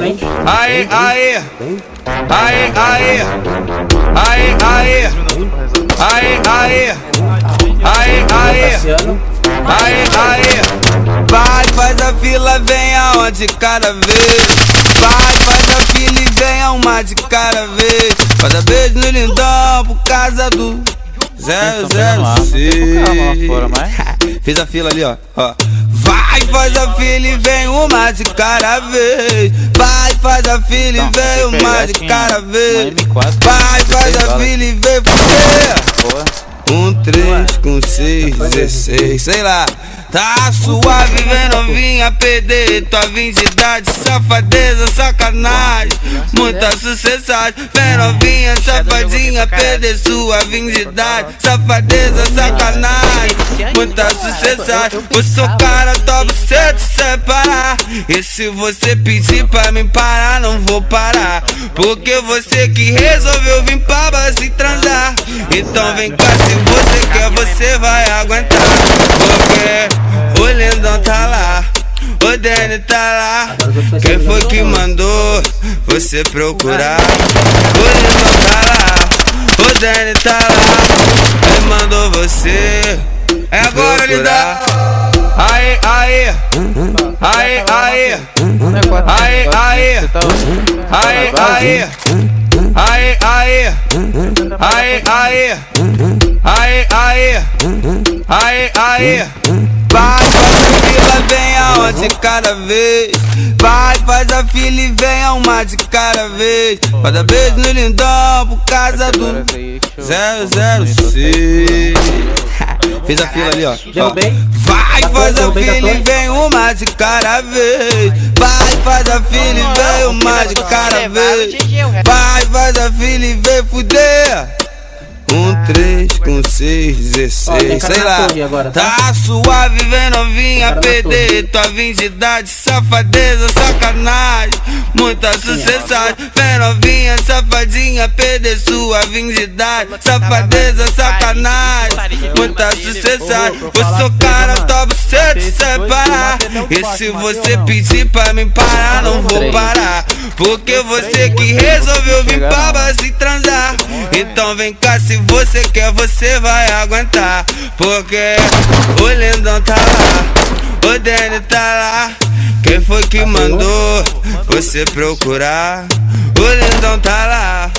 frente. Aí, aí, aí, aí, aí, aí, aí, aí, aí, aí, Cassiano. aí, aí. Vai, faz a fila, vem aonde cada vez. Vai, faz a fila e venha uma de cada vez. Cada beijo no lindão por causa do 006. Fiz a fila ali, ó. Vai, faz a fila e vem uma de cada vez. Vai, faz a fila e vem uma de cada vez. Vai, faz a fila e vem fuder. 3 com 6, 16, sei lá. Tá suave, vem novinha perder tua virgindade. Safadeza, sacanagem, muita sucessagem. Vem novinha, safadinha, perder sua virgindade. Safadeza, sacanagem, muita sucessagem. Vou socar a tua buceta sem parar. E se você pedir pra mim parar, não vou parar. Porque você que resolveu vir pra base transar. Então vem cá, se você quer, você vai aguentar. Porque o lindão tá lá, o Danny tá lá. Quem foi que mandou você procurar? O lindão tá lá, o Danny tá lá. Quem mandou você? É agora, lindão. Aí, aí, aí, aí, aí, aí, aí, aí, aí, aí, aí, aí, aí, aí, aí. Vai, faz a fila, vem aonde cada vez. Vai, faz a fila e vem uma de cada vez. Cada beijo no lindão por causa do 006. Fiz a fila ali, ó. Vai, faz a fila e vem uma de cada vez. Vai, faz a fila e vem uma de cada vez. Vai, faz a fila e vem fuder. 3 com 6, 16, sei lá. Tá suave, vem novinha perder tua virgindade. Safadeza, sacanagem, muita sucessagem. Vem novinha, safadinha, perder sua virgindade. Safadeza, sacanagem, muita sucessagem. Vou socar a tua buceta sem parar. E se você pedir pra mim parar, não vou parar. Porque você que resolveu vir pra base transar. Então vem cá, se você quer, você vai aguentar. Porque o lindão tá lá, o Danny tá lá. Quem foi que mandou você procurar? O lindão tá lá.